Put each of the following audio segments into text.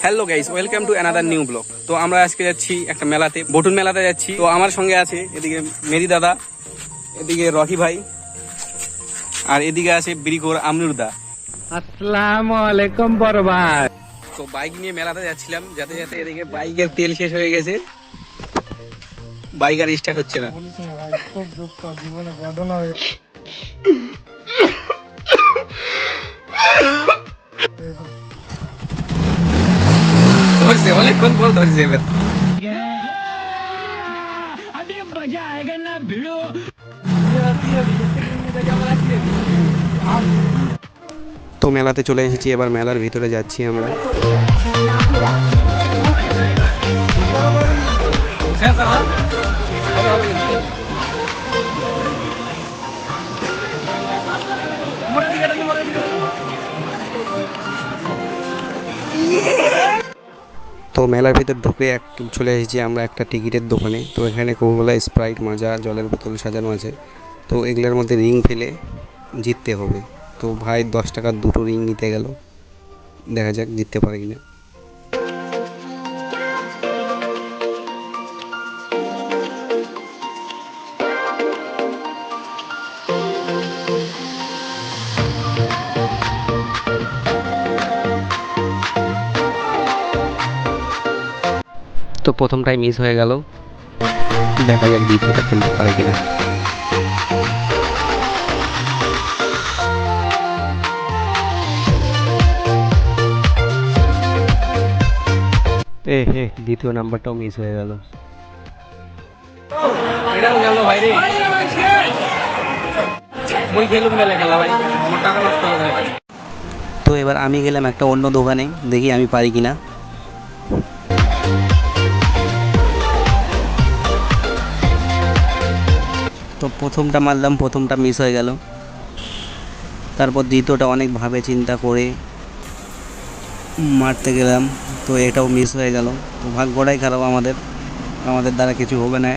Hello guys, welcome to another new blog. তো আমরা আজকে যাচ্ছি একটা মেলাতে, বটুন মেলাতে যাচ্ছি। তো আমার সঙ্গে আছে এদিকে মেরি দাদা, এদিকে রকি ভাই, আর এদিকে আছে বিরিকোর আমনুরদা। আসসালামু আলাইকুম বড় ভাই। তো বাইক নিয়ে মেলাতে যাচ্ছিলাম, যাতে যাতে এদিকে বাইকের তেল শেষ হয়ে গেছে, বাইক আর স্টার্ট হচ্ছে না। অনেকক্ষণ পর ধরছে এবার। তো মেলাতে চলে এসেছি, এবার মেলার ভিতরে যাচ্ছি আমরা। তো মেলার ভিতর ঢুকে চলে এসেছি আমরা একটা টিকিটের দোকানে। তো এখানে কোকাকোলা, স্প্রাইট, মাজা, জলের বোতল সাজানো আছে। তো এগুলোর মধ্যে রিং ফেলে জিততে হবে। তো ভাই 10 টাকার দুটো রিং নিতে গেল, দেখা যাক জিততে পারে কিনা। তো প্রথমটাই মিস হয়ে গেল, দেখা যাক দ্বিতীয়টা খেলতে পারে কিনা। দ্বিতীয় নাম্বারটাও মিস হয়ে গেল। তো এবার আমি গেলাম একটা অন্য দোকানে, দেখি আমি পারি কিনা। তো প্রথমটা মারলাম, প্রথমটা মিস হয়ে গেল। তারপর দ্বিতীয়টা অনেক ভাবে চিন্তা করে মারতে গেলাম, তো এটাও মিস হয়ে গেল। তো ভাগ্যটাই খারাপ আমাদের, আমাদের দ্বারা কিছু হবে না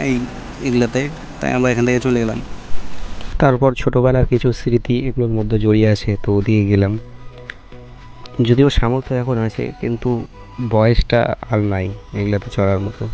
এগুলোতে, তাই আমরা এখান থেকে চলে গেলাম। তারপর ছোটোবেলার কিছু স্মৃতি এগুলোর মধ্যে জড়িয়ে আছে, তো দিয়ে গেলাম। যদিও সামর্থ্য এখন আছে, কিন্তু বয়সটা আর নাই এগুলোতে চড়ার মতো।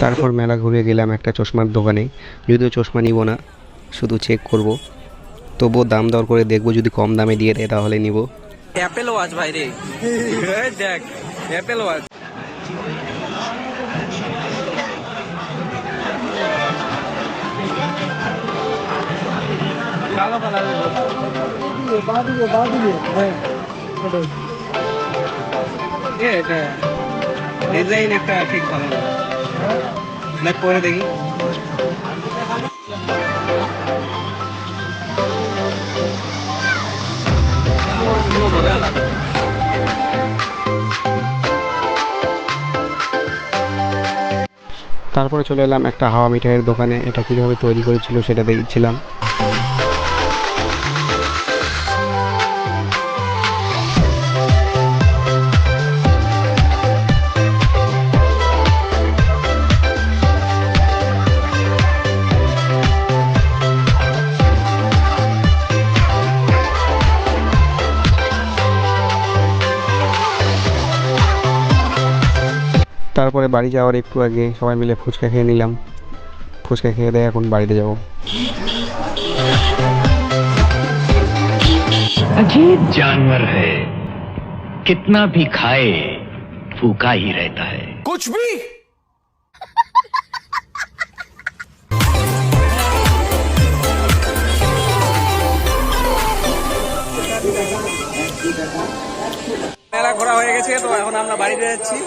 তারপর মেলা ঘুরে গেলাম একটা চশমার দোকানে। যদিও চশমা নিব না, শুধু চেক করব। তবুও দাম দর করে দেখবো, যদি কম দামে দিয়ে দেয় তাহলে নিব। অ্যাপেল ওয়াচ ভাই রে, দেখ অ্যাপেল ওয়াচ। ডিজাইন একটা ঠিক ভালো না, পরে দেখি। তারপরে চলে এলাম একটা হাওয়া মিঠাইয়ের দোকানে। এটা কীভাবে তৈরি করেছিল সেটা দেখছিলাম। তারপরে বাড়ি যাওয়ার একটু আগে সবাই মিলে ফুচকা খেয়ে নিলাম। ফুচকা খেয়ে দেয় এখন বাড়িতে যাব। अजीब जानवर है, कितना भी खाए भूखा ही रहता है। कुछ भी মেলা ঘোরা হয়ে গেছে, তো এখন আমরা বাড়িতে যাচ্ছি।